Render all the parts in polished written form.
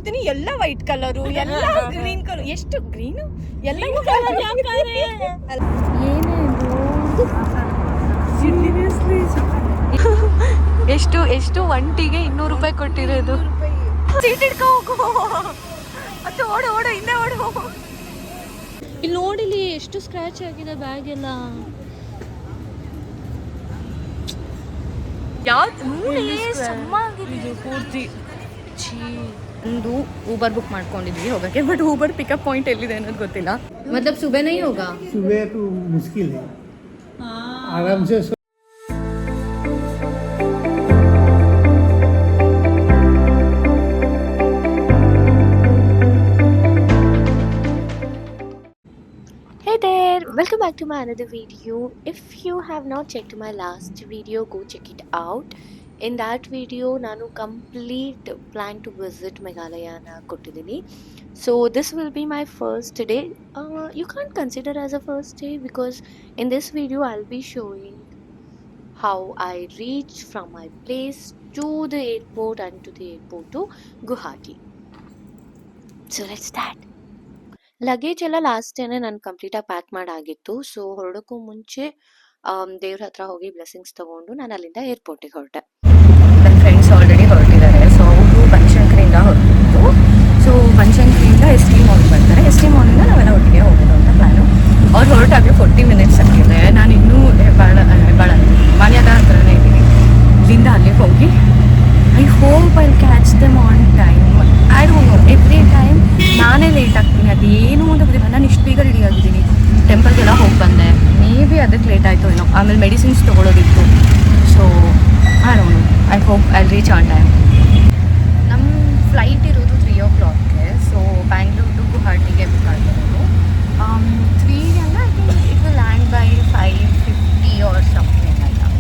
ನೋಡ್ತೀನಿ ಎಲ್ಲ white colour, ಎಲ್ಲ ಗ್ರೀನ್ ಕಲರ್. ಎಷ್ಟು ಗ್ರೀನು ಎಲ್ಲವೂ ಎಷ್ಟು ಎಷ್ಟು ಒಂಟಿಗೆ 200 ರೂಪಾಯಿ ಕೊಟ್ಟಿರೋದು. ಸೀಟ್ ಹಿಡ್ಕೊ ಹೋಗು, ಅದು ಓಡು ಓಡು ಹಿಂದೆ ಓಡು. ಇಲ್ಲಿ ನೋಡಿಲಿ ಎಷ್ಟು ಸ್ಕ್ರಾಚ್ ಆಗಿದೆ ಬ್ಯಾಗ್ ಎಲ್ಲ. ಯಾವ್ದು ಪೂರ್ತಿ ಒಂದು ಊಬರ್ ಬುಕ್ ಮಾಡ್ಕೊಂಡಿದ್ವಿ ಹೋಗಕ್ಕೆ, ಬಟ್ ಊಬರ್ ಪಿಕಪ್ ಪಾಯಿಂಟ್ ಎಲ್ಲಿದೆ ಅನ್ನೋದು ಗೊತ್ತಿಲ್ಲ. मतलब सुबह नहीं होगा? सुबह तो मुश्किल है, आराम से. Hey there, welcome back to my another video. If you have not checked my last video, go check it out. In that video ನಾನು complete plan to visit Meghalayana ಕೊಟ್ಟಿದ್ದೀನಿ. So this will be my first day. You can't consider as a first day because in this video I'll be showing how I reach from my place to the airport and to the airport to Guwahati. So let's start. Luggage ಎಲ್ಲ last ಡೇನೆ ನಾನು ಕಂಪ್ಲೀಟಾಗಿ pack ಮಾಡಾಗಿತ್ತು. So ಹೊರಡೋಕ್ಕೂ ಮುಂಚೆ ದೇವ್ರ ಹತ್ರ ಹೋಗಿ blessings ತೊಗೊಂಡು ನಾನು ಅಲ್ಲಿಂದ ಏರ್ಪೋರ್ಟಿಗೆ ಹೊರಟೆ. ನನ್ನ ಫ್ರೆಂಡ್ಸ್ ಆಲ್ರೆಡಿ ಹೊರಟಿದ್ದಾರೆ. ಸೊ ಅವರು ಬನಶಂಕರಿಯಿಂದ ಹೊರಟಿದ್ದು. ಸೊ ಬನಶಂಕರಿಯಿಂದ ಎಸ್ ಟಿ ಮಾಲ್ಗೆ ಬರ್ತಾರೆ. ಎಸ್ ಟಿ ಮಾಲಿಂದ ನಾವೆಲ್ಲ ಒಟ್ಟಿಗೆ ಹೋಗೋದು ಅಂತ ಪ್ಲ್ಯಾನು. ಅವ್ರು ಹೊರಟಾಗಲೇ 40 ಮಿನಿಟ್ಸ್ ಆಗಿದೆ. ನಾನು ಇನ್ನೂ ಮಾನ್ಯದ ಹತ್ರನೇ ಇದ್ದೀನಿ. ಇಲ್ಲಿಂದ ಅಲ್ಲಿಗೆ ಹೋಗಿ I hope I catch them on time. I don't no, every time ನಾನೇ ಲೇಟ್ ಆಗ್ತೀನಿ. ಅದೇನು ಅಂತ ಗೊತ್ತಿಲ್ಲ. ನಾನು ಇಷ್ಟು ಬೇಗ ರೆಡಿ ಆಗಿದ್ದೀನಿ. ಟೆಂಪಲ್ಗೆಲ್ಲ ಹೋಗಿ ಬಂದೆ. ಮೇ ಬಿ ಅದಕ್ಕೆ ಲೇಟ್ ಆಯಿತು ಏನೋ. ಆಮೇಲೆ ಮೆಡಿಸಿನ್ಸ್ ತೊಗೊಳೋದಿತ್ತು. So I don't know, I hope I reach on time. ನಮ್ಮ ಫ್ಲೈಟ್ ಇರೋದು 3 o'clockಗೆ. ಸೊ ಬ್ಯಾಂಗ್ಳೂರ್ ಟು ಗುವಾಹಟಿಗೆ ಬುಕ್ ಆಗಿರೋದು 3 ಅಂದರೆ I think it will land by 5:50 or something like that.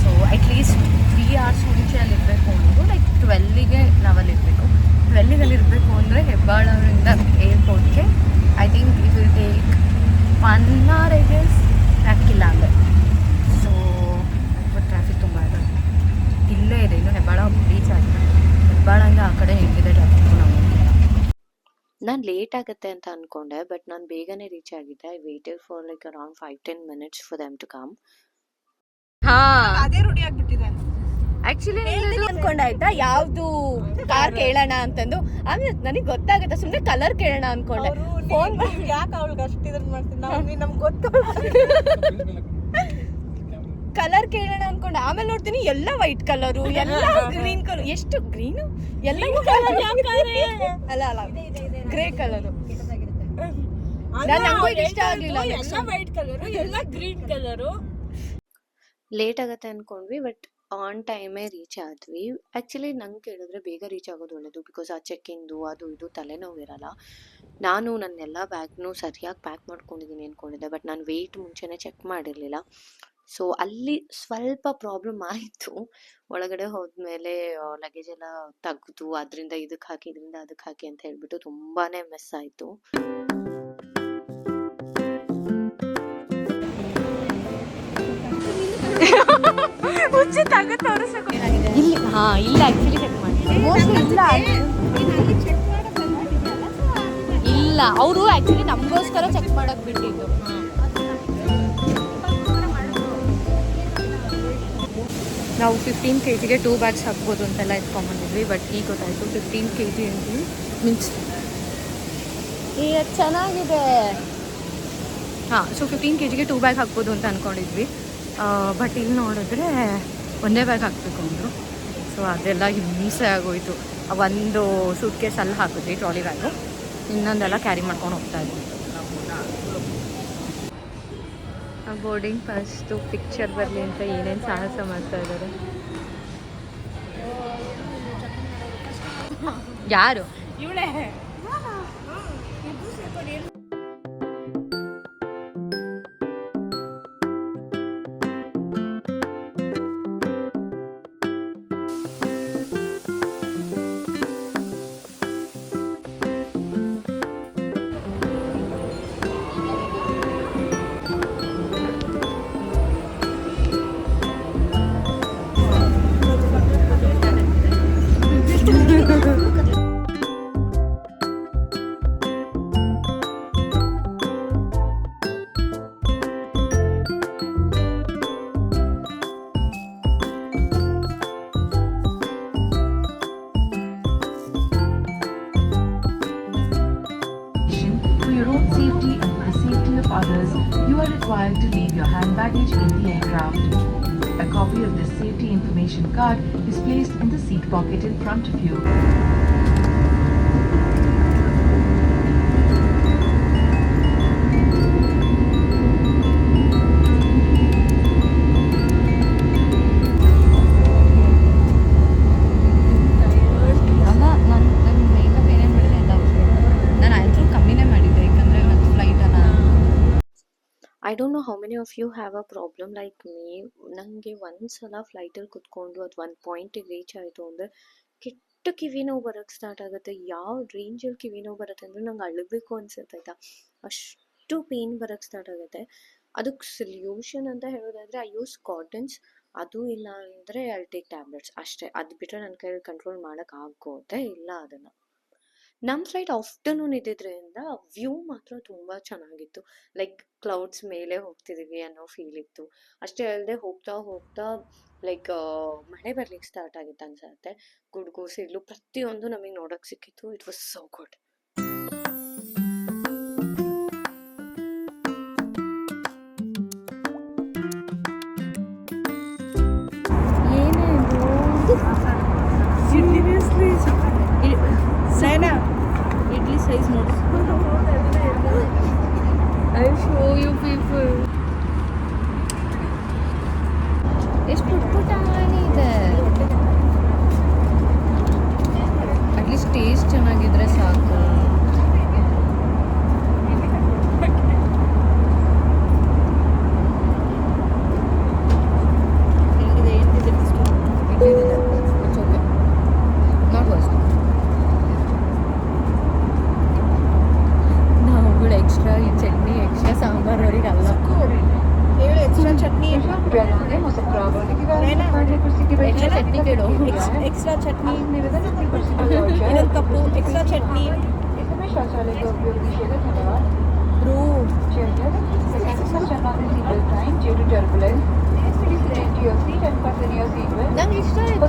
So at least 3 hours ಮುಂಚೆ ಅಲ್ಲಿರಬೇಕು ಅನ್ನೋದು. ಲೈಕ್ 12ಗೆ ನಾವಲ್ಲಿರಬೇಕು. 12ಗೆ ಅಲ್ಲಿರಬೇಕು ಅಂದರೆ ಹೆಬ್ಬಾಳವರಿಂದ ಏರ್ಪೋರ್ಟ್ಗೆ I think it will take 1 hour I guess, traffic ಅಂದರೆ. ಸೊ ಟ್ರಾಫಿಕ್ ತುಂಬ ಇದೆ. ಇಲ್ಲೇ ಇದೆ, ಇನ್ನು ಹೆಬ್ಬಾಳ ರೀಚ್ ಆಗಿದೆ. ಹೆಬ್ಬಾಳಿಂದ ಆ ಕಡೆ ನಿಂತಿದೆ ಟ್ರಾಫಿಕ್ಕು. ನಾನು ಲೇಟ್ ಆಗುತ್ತೆ ಅಂತ ಅಂದ್ಕೊಂಡೆ, ಬಟ್ ನಾನು ಬೇಗನೆ ರೀಚ್ ಆಗಿದ್ದೆ. I waited for like around 5-10 minutes for them to come. ಅದೇ ರೂಢಿ ಆಗ್ಬಿಟ್ಟಿದೆ. ಆಕ್ಚುಲಿ ಅನ್ಕೊಂಡಾಯ್ತಾ ಯಾವ್ದು ಕಾರ್ ಕೇಳೋಣ ಅಂತಂದು. ಆಮೇಲೆ ನನಗೆ ಗೊತ್ತಾಗುತ್ತೆ, ಸುಮ್ಮನೆ ಕಲರ್ ಕೇಳೋಣ ಅನ್ಕೊಂಡೆ. ಫೋನ್ ಯಾಕೆ ಅವಳಿಗೆ ಅಷ್ಟು ಇದನ್ನ ಮಾಡ್ತೀನಿ, ನಮ್ಗೆ ಗೊತ್ತು ಕಲರ್ ಕೇಳೋಣ ಅನ್ಕೊಂಡೆ. ಆಮೇಲೆ ನೋಡ್ತೀನಿ ಎಲ್ಲ ವೈಟ್ ಕಲರು, ಎಲ್ಲ ಗ್ರೀನ್ ಕಲರ್. ಎಷ್ಟು ಗ್ರೀನು ಎಲ್ಲವೂ ಕಲರ್ ಅಲ್ಲ ಅಲ್ಲ ಗ್ರೇ ಕಲರು. ನನಗೂ ಇಷ್ಟ ಆಗಲಿಲ್ಲ. ಎಲ್ಲ ವೈಟ್ ಕಲರು, ಎಲ್ಲ ಗ್ರೀನ್ ಕಲರು. ಲೇಟ್ ಆಗುತ್ತೆ ಅಂದ್ಕೊಂಡ್ವಿ, ಬಟ್ ಆನ್ ಟೈಮೇ ರೀಚ್ ಆದ್ವಿ. ಆ್ಯಕ್ಚುಲಿ ನಂಗೆ ಕೇಳಿದ್ರೆ ಬೇಗ ರೀಚ್ ಆಗೋದು ಒಳ್ಳೆಯದು. ಬಿಕಾಸ್ ಆ ಚೆಕ್ಕಿಂದು ಅದು ಇದು ತಲೆನೋವು ಇರಲ್ಲ. ನಾನು ನನ್ನೆಲ್ಲ ಬ್ಯಾಗ್ನೂ ಸರಿಯಾಗಿ ಪ್ಯಾಕ್ ಮಾಡ್ಕೊಂಡಿದ್ದೀನಿ ಅಂದ್ಕೊಂಡಿದ್ದೆ, ಬಟ್ ನಾನು ವೆಯ್ಟ್ ಮುಂಚೆನೇ ಚೆಕ್ ಮಾಡಿರಲಿಲ್ಲ. ಸೊ ಅಲ್ಲಿ ಸ್ವಲ್ಪ ಪ್ರಾಬ್ಲಮ್ ಆಯಿತು. ಒಳಗಡೆ ಹೋದ್ಮೇಲೆ ಲಗೇಜ್ ಎಲ್ಲ ತೆಗೆದು ಅದರಿಂದ ಇದಕ್ಕೆ ಹಾಕಿ ಇದರಿಂದ ಅದಕ್ಕೆ ಹಾಕಿ ಅಂತ ಹೇಳ್ಬಿಟ್ಟು ತುಂಬಾ ಮೆಸ್ ಆಯಿತು. ಇಲ್ಲಿ ಇಲ್ಲಿ ಆ್ಯಕ್ಚುಲಿ ಚೆಕ್ ಮಾಡಿ ಇಲ್ಲ, ಅವರು ಆ್ಯಕ್ಚುಲಿ ನಮಗೋಸ್ಕರ ಚೆಕ್ ಮಾಡಕ್ಕೆ ಬಿಟ್ಟಿದ್ದು. ನಾವು 15 kg 2 bags ಹಾಕ್ಬೋದು ಅಂತೆಲ್ಲ ಎತ್ಕೊಂಡ್ಬಂದಿದ್ವಿ. ಬಟ್ ಈಗ ಗೊತ್ತಾಯಿತು 15 kg ಮೀನ್ಸ್ ಚೆನ್ನಾಗಿದೆ. ಸೊ 15 kg 2 bag ಹಾಕ್ಬೋದು ಅಂತ ಅಂದ್ಕೊಂಡಿದ್ವಿ. ಬಟ್ ಇಲ್ಲಿ ನೋಡಿದ್ರೆ ಒಂದೇ ಬ್ಯಾಗ್ ಹಾಕಬೇಕು ಅಂದರು. ಸೊ ಅದೆಲ್ಲ ಹಿಂಸೆ ಆಗೋಯಿತು. ಒಂದು ಸೂಟ್ ಕೇಸ್ ಅಲ್ಲಿ ಹಾಕಿದ್ವಿ, ಟ್ರಾಲಿ ಬ್ಯಾಗು. ಇನ್ನೊಂದೆಲ್ಲ ಕ್ಯಾರಿ ಮಾಡ್ಕೊಂಡು ಹೋಗ್ತಾ ಇದ್ವಿ. ಬೋರ್ಡಿಂಗ್ ಪಾಸ್ದು ಪಿಕ್ಚರ್ ಬರಲಿ ಅಂತ ಏನೇನು ಸಾಹಸ ಮಾಡ್ತಾ ಇದ್ದಾರೆ. ಯಾರು ಇವಳೇ? required to leave your hand baggage in the aircraft. A copy of this safety information card is placed in the seat pocket in front of you. ನನ್ನ ಮೇಕಪ್ ಏನೇನು ಮಾಡಿದೆ ಎಲ್ಲ ನಾನು ಆ್ಯಕ್ಚುಲಿ ಕಮ್ಮಿನೇ ಮಾಡಿದ್ದೆ ಯಾಕಂದರೆ ನನ್ನ ಫ್ಲೈಟ್ ಅಲ್ಲ. I don't know how many of you have a problem like me. ನನಗೆ ಒಂದು ಸಲ ಫ್ಲೈಟಲ್ಲಿ ಕುತ್ಕೊಂಡು ಅದು ಒಂದು ಪಾಯಿಂಟಿಗೆ ರೀಚ್ ಆಯಿತು ಅಂದರೆ ಕೆಟ್ಟ ಕಿವಿ ನೋವು ಬರೋಕ್ಕೆ ಸ್ಟಾರ್ಟ್ ಆಗುತ್ತೆ. ಯಾವ ರೇಂಜಲ್ಲಿ ಕಿವಿ ನೋವು ಬರುತ್ತೆ ಅಂದರೆ ನಂಗೆ ಅಳಬೇಕು ಅನ್ಸುತ್ತೆ ಆಯಿತಾ, ಅಷ್ಟು ಪೇಯ್ನ್ ಬರೋಕ್ಕೆ ಸ್ಟಾರ್ಟ್ ಆಗುತ್ತೆ. ಅದಕ್ಕೆ ಸೊಲ್ಯೂಷನ್ ಅಂತ ಹೇಳೋದಾದರೆ ಐ ಯೂಸ್ ಕಾಟನ್ಸ್, ಅದು ಇಲ್ಲ ಅಂದರೆ ಐ ಟೇಕ್ ಟ್ಯಾಬ್ಲೆಟ್ಸ್ ಅಷ್ಟೇ. ಅದು ಬಿಟ್ಟರೆ ನನ್ನ ಕೈಯಲ್ಲಿ ಕಂಟ್ರೋಲ್ ಮಾಡೋಕ್ಕಾಗೋದೇ ಇಲ್ಲ ಅದನ್ನು. ನಮ್ಮ ಫ್ಲೈಟ್ ಆಫ್ಟರ್ನೂನ್ ಇದ್ದಿದ್ದರಿಂದ ವ್ಯೂ ಮಾತ್ರ ತುಂಬ ಚೆನ್ನಾಗಿತ್ತು. ಲೈಕ್ ಕ್ಲೌಡ್ಸ್ ಮೇಲೆ ಹೋಗ್ತಿದ್ದೀವಿ ಅನ್ನೋ ಫೀಲ್ ಇತ್ತು. ಅಷ್ಟೇ ಅಲ್ಲದೆ ಹೋಗ್ತಾ ಹೋಗ್ತಾ ಲೈಕ್ ಮಳೆ ಬರ್ಲಿಕ್ಕೆ ಸ್ಟಾರ್ಟ್ ಆಗಿತ್ತು ಅನ್ಸುತ್ತೆ. ಗುಡ್ಗು ಸಿಡ್ಲು ಪ್ರತಿಯೊಂದು ನಮಗೆ ನೋಡೋಕ್ಕೆ ಸಿಕ್ಕಿತ್ತು. It was so good. Idli size ನೋಡಿ. I show you people. ಎಷ್ಟು ಪುಟ್ಟಾಣಿ ಇದೆ. ಅಟ್ಲೀಸ್ಟ್ ಟೇಸ್ಟ್ ಚೆನ್ನಾಗಿದ್ರೆ ಸಾಕು. ಎಕ್ಸ್ಟ್ರಾ ಈ ಚಟ್ನಿ ಎಕ್ಸ್ಟ್ರಾ ಸಾಂಬಾರು ಅವ್ರಿಗೆ ಅಲ್ಲ. ಹೇಳು ಎಕ್ಸ್ಟ್ರಾ ಚಟ್ನಿ. ಎಕ್ಸ್ಟ್ರಾ ಚಟ್ನಿ ಕೇಳು. ಎಕ್ಸ್ಟ್ರಾ ಚಟ್ನಿ ಇನ್ನೊಂದು ಕಪ್ಪು ಎಕ್ಸ್ಟ್ರಾ ಚಟ್ನಿ. ನಂಗೆ ಇಷ್ಟ ಆಯಿತು.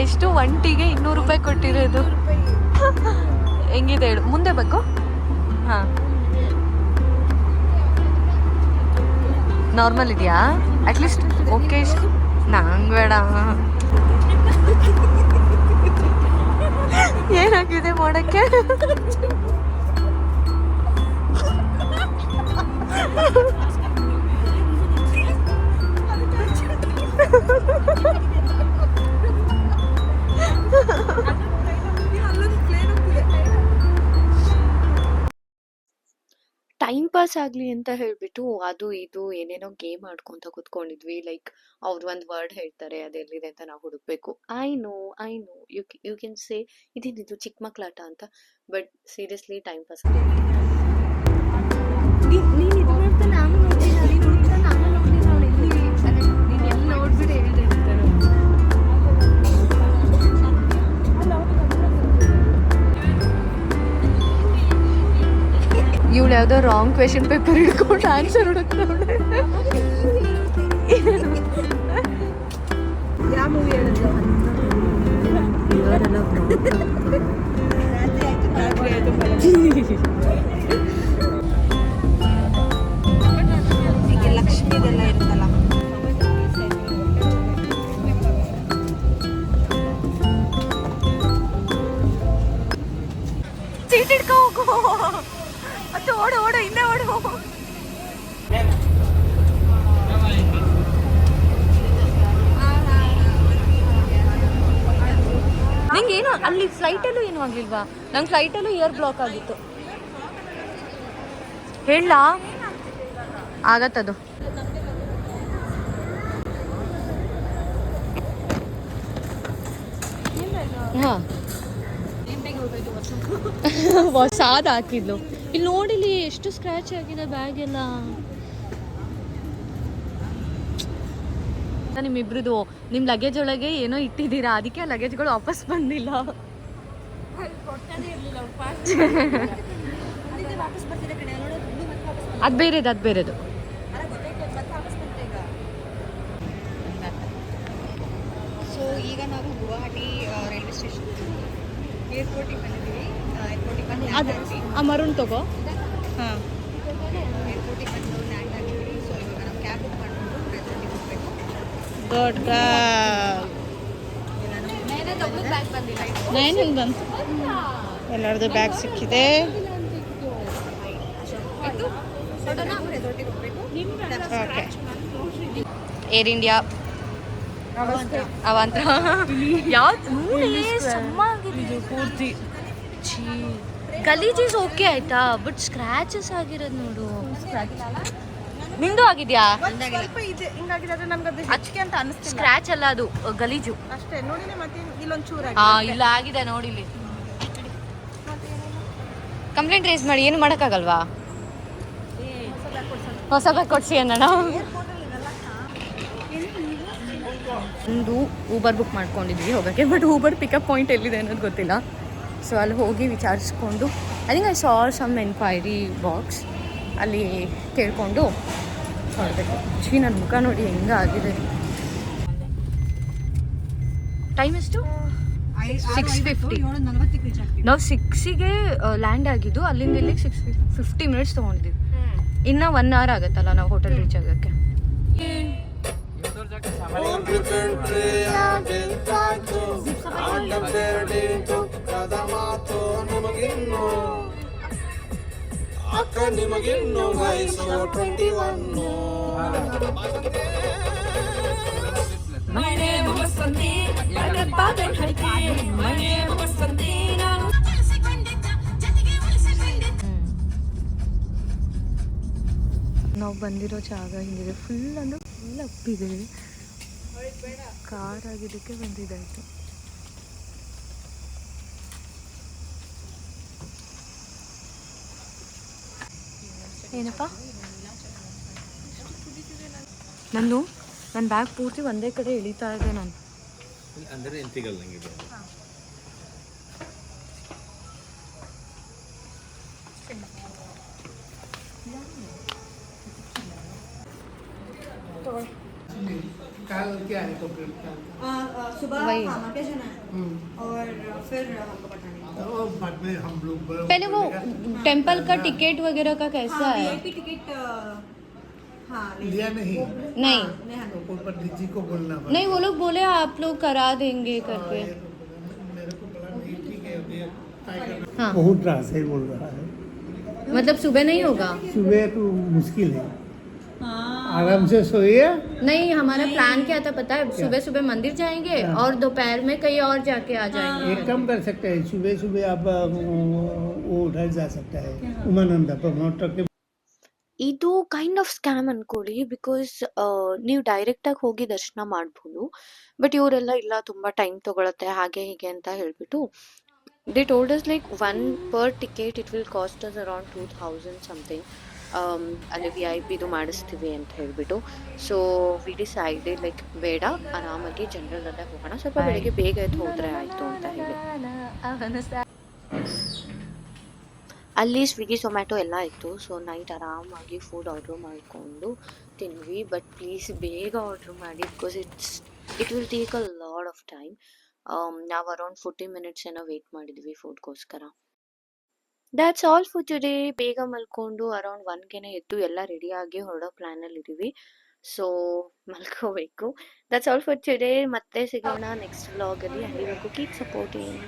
ಎಷ್ಟು ಒಂಟಿಗೆ 200 ರೂಪಾಯಿ ಕೊಟ್ಟಿರೋದು. ಹೆಂಗಿದೆ ಹೇಳು. ಮುಂದೆ ಬೇಕು. ಹಾಂ, ನಾರ್ಮಲ್ ಇದೆಯಾ ಅಟ್ಲೀಸ್ಟ್? ಓಕೆ, ನಂಗೆ ಬೇಡ. ಏನಾಗಿದೆ ಮಾಡೋಕ್ಕೆ? ಟೈಮ್ ಪಾಸ್ ಆಗಲಿ ಅಂತ ಹೇಳಿಬಿಟ್ಟು ಅದು ಇದು ಏನೇನೋ ಗೇಮ್ ಆಡ್ಕೊತ ಕೂತ್ಕೊಂಡಿದ್ವಿ. ಲೈಕ್ ಅವ್ರು ಒಂದು ವರ್ಡ್ ಹೇಳ್ತಾರೆ, ಅದೆಲ್ಲಿದೆ ಅಂತ ನಾವು ಹುಡುಕ್ಬೇಕು. I know you can say ಇದೇನಿದು ಚಿಕ್ಕ ಮಕ್ಕಳಾಟ ಅಂತ, ಬಟ್ ಸೀರಿಯಸ್ಲಿ ಟೈಮ್ ಪಾಸ್. ನೀನು ಇದು ನೋಡ್ತಾ ನಾನು ನೋಡ್ತೀನಿ, ನೀನು ನೋಡ್ತಾ ನಾನು ನೋಡ್ತೀನಿ. ನೋಡಿ ನೀನು ಎಲ್ಲಿ ನೋಡ್ಬಿಟ್ಟು ಹೇಳಿದೆ ಇವಳು ಯಾವುದೋ ರಾಂಗ್ ಕ್ವೆಶನ್ ಪೇಪರ್ ಹಿಡ್ಕೊಂಡು ಆನ್ಸರ್ ಹುಡುಕ್ತಾಳೆ. ಯಾವ ಮೂವಿ ಹೇಳಿದ್ರು? ಇವರೆಲ್ಲ ಈಗ ಲಕ್ಷ್ಮಿದೆಲ್ಲ ಇರುತ್ತಲ್ಲ. ಸೀಟ್ ಹಿಡ್ಕೊ ಹೋಗು. ಮತ್ತೆ ಓಡು ಹಿಂದೆ ಓಡು. ನಿಂಗೇನು ಅಲ್ಲಿ ಫ್ಲೈಟಲ್ಲೂ ಏನೂ ಆಗಲಿಲ್ವಾ? ನಂಗೆ ಫ್ಲೈಟಲ್ಲೂ ಇಯರ್ ಬ್ಲಾಕ್ ಆಗಿತ್ತು. ಹೇಳ ಆಗತ್ತದು. ಹಾಂ, ಹೊಸಾದ ಹಾಕಿದ್ಲು. ಇಲ್ಲಿ ನೋಡಿಲಿ ಎಷ್ಟು ಸ್ಕ್ರ್ಯಾಚ್ ಆಗಿದೆ ಬ್ಯಾಗ್ ಎಲ್ಲ. ನಿಮ್ಮಿಬ್ರದ್ದು ನಿಮ್ಮ ಲಗೇಜ್ ಒಳಗೆ ಏನೋ ಇಟ್ಟಿದ್ದೀರಾ, ಅದಕ್ಕೆ ಆ ಲಗೇಜ್ಗಳು ವಾಪಸ್ ಬಂದಿಲ್ಲ. ಅದು ಬೇರೆದು. ಈಗ ನಾವು ಗುವಾಹಟಿ ರೈಲ್ವೆ ಸ್ಟೇಷನ್ ಏರ್ಪೋರ್ಟಿಗೆ ಬಂದಿದ್ದೀವಿ. ಏರ್ಪೋರ್ಟಿಗೆ ಬಂದು ಆ ಮರುನ್ ತಗೋ. ಹಾಂ, ಏರ್ಪೋರ್ಟಿಗೆ ಬಂದು ಲ್ಯಾಂಡ್ ಆಗಿದ್ವಿ. ಸೊ ಇವಾಗ ನಾವು ಕ್ಯಾಬ್ ಬುಕ್ ಮಾಡಿಕೊಂಡು ರೆಸಾರ್ಟಿಗೆ ಹೋಗಬೇಕು. Good girl. ನೈನ್ ಹೆಂಗೆ ಬಂತು? ಎಲ್ಲರದ್ದು ಬ್ಯಾಗ್ ಸಿಕ್ಕಿದೆ. ರೆಸಾರ್ಟಿಗೆ ಹೋಗಬೇಕು. ಓಕೆ. ಏರ್ ಇಂಡಿಯಾ ಅವಂತರ ಯಾವ್ದು ಇದು ಪೂರ್ತಿ ಗಲೀಜ್ ಈಸ್ ಓಕೆ ಆಯ್ತಾ, ಬಟ್ ಸ್ಕ್ರಾಚಸ್ ಆಗಿರೋದು ನೋಡು. ನಿಂದು ಆಗಿದ್ಯಾ? ಸ್ವಲ್ಪ ಇದೆ ಹಿಂಗಾಗಿದೆ, ಆದರೆ ನಮ್ಗೆ ಅದು ಹೆಚ್ಚಿಗೆ ಅಂತ ಅನಿಸ್ತಿಲ್ಲ. ಸ್ಕ್ರಾಚ್ ಅಲ್ಲ, ಅದು ಗಲೀಜು. ಅಷ್ಟೇ ನೋಡಿನಿ. ಮತ್ತೆ ಇಲ್ಲೊಂದು ಚೂರು ಹಾ, ಇಲ್ಲ ಆಗಿದೆ ನೋಡಿ ಇಲ್ಲಿ. ಕಂಪ್ಲೇಂಟ್ ರೇಸ್ ಮಾಡಿ ಏನು ಮಾಡೋಕ್ಕಾಗಲ್ವಾ? ಹೊಸ ಬ್ಯಾಗ್ ಕೊಡ್ಸಿ ಅನ್ನೋಣ. ಒಂದು ಊಬರ್ ಬುಕ್ ಮಾಡ್ಕೊಂಡಿದ್ವಿ ಹೋಗೋಕ್ಕೆ, ಬಟ್ ಊಬರ್ ಪಿಕಪ್ ಪಾಯಿಂಟ್ ಎಲ್ಲಿದೆ ಅನ್ನೋದು ಗೊತ್ತಿಲ್ಲ. ಸೊ ಅಲ್ಲಿ ಹೋಗಿ ವಿಚಾರಿಸ್ಕೊಂಡು I think I saw some enquiry box, ಅಲ್ಲಿ ಕೇಳಿಕೊಂಡು ಹೊರಬೇಕು. ನನ್ನ ಮುಖ ನೋಡಿ ಹೆಂಗಾಗಿದೆ. ಟೈಮ್ ಎಷ್ಟು? 6:50. ನಾವು 6ಗೆ ಲ್ಯಾಂಡ್ ಆಗಿದ್ದು, ಅಲ್ಲಿಂದ ಇಲ್ಲಿಗೆ 6:50 ಮಿನಿಟ್ಸ್ ತೊಗೊಂಡಿದ್ವಿ. ಇನ್ನೂ 1 hour ಆಗುತ್ತಲ್ಲ ನಾವು ಹೋಟೆಲ್ ರೀಚ್ ಆಗೋಕ್ಕೆ. ನಾವು ಬಂದಿರೋ ಜಾಗ ಹಿಂಗಿದೆ, ಫುಲ್ ಅಂದರೆ ಫುಲ್ ಅಪ್ಪಿದೆ. ಕಾರ್ ಆಗಿದ್ದಕ್ಕೆ ಬಂದಿದ್ದಾಯಿತು. ಏನಪ್ಪ ನನ್ನ ಬ್ಯಾಗ್ ಪೂರ್ತಿ ಒಂದೇ ಕಡೆ ಇಳಿತಾ ಇದೆ. ನಾನು ಅಂದರೆ ಎಂತಿಗಲ್ಲ ನಂಗೆ कल क्या है तो फिर सुबह वही। खामा पे जाना है और फिर हमको पठानी है। तो बाद में हम लोग पहले वो टेम्पल का टिकट वगैरह का कैसा है? वीआईपी टिकट हाँ लिया नहीं नहीं तो कोई पंडित जी को बोलना पड़ा। नहीं, वो लोग बोले आप लोग करा देंगे करके। मेरे को बोला नहीं, ठीक है अभी ट्राई करना। हाँ, बहुत रास है बोल रहा है, मतलब सुबह नहीं होगा? सुबह तो मुश्किल है, आराम से सोइए। नहीं, हमारा प्लान क्या था पता है? सुबह सुबह मंदिर जाएंगे हाँ। और दोपहर में कहीं और जाके आ जाएंगे। एक काम कर सकते हैं, सुबह सुबह आप वो उधर जा सकता है उमानंद प्रमोटर के। ಇದು ಕೈಂಡ್ ಆಫ್ ಸ್ಕ್ಯಾಮ್ ಅನ್ಕೊಳ್ಳಿ, ಬಿಕಾಸ್ ನೀವು ಡೈರೆಕ್ಟಾಗಿ ಹೋಗಿ ದರ್ಶನ ಮಾಡ್ಬೋದು. ಬಟ್ ಇವರೆಲ್ಲ ಇಲ್ಲ, ತುಂಬ ಟೈಮ್ ತೊಗೊಳತ್ತೆ ಹಾಗೆ ಹೀಗೆ ಅಂತ ಹೇಳಿಬಿಟ್ಟು they told us like 1 per ticket it will cost us around 2000 something. ಅಲ್ಲಿ VIP ಇದು ಮಾಡಿಸ್ತೀವಿ ಅಂತ ಹೇಳಿಬಿಟ್ಟು. ಸೊ ವಿ ಡಿಸೈಡೆಡ್ ಲೈಕ್ ಬೇಡ, ಆರಾಮಾಗಿ ಜನರಲ್ಲೇ ಹೋಗೋಣ, ಸ್ವಲ್ಪ ಬೆಳಿಗ್ಗೆ ಬೇಗ ಎದ್ದು ಹೋದರೆ ಆಯಿತು ಅಂತ ಹೇಳಿ. ಅಲ್ಲಿ ಸ್ವಿಗ್ಗಿ ಝೊಮ್ಯಾಟೊ ಎಲ್ಲ ಇತ್ತು. ಸೊ ನೈಟ್ ಆರಾಮಾಗಿ ಫುಡ್ ಆರ್ಡ್ರ್ ಮಾಡಿಕೊಂಡು ತಿನ್ವಿ. ಬಟ್ ಪ್ಲೀಸ್ ಬೇಗ ಆರ್ಡ್ರ್ ಮಾಡಿ, because it will take a lot of time. ನಾವು ಅರೌಂಡ್ 40 minutes ಏನೋ ವೇಟ್ ಮಾಡಿದ್ವಿ ಫುಡ್ಗೋಸ್ಕರ. That's all for today. ಬೇಗ ಮಲ್ಕೊಂಡು ಅರೌಂಡ್ 1ಗೆ ಎದ್ದು ಎಲ್ಲ ರೆಡಿಯಾಗಿ ಹೊರಡೋ ಪ್ಲ್ಯಾನಲ್ಲಿ ಇದ್ದೀವಿ. ಸೊ ಮಲ್ಕೋಬೇಕು. That's all for today. ಮತ್ತೆ ಸಿಗೋಣ ನೆಕ್ಸ್ಟ್ ವ್ಲಾಗಲ್ಲಿ. ಅಲ್ಲಿವರೆಗೂ ಕೀಪ್ ಸಪೋರ್ಟಿಂಗ್.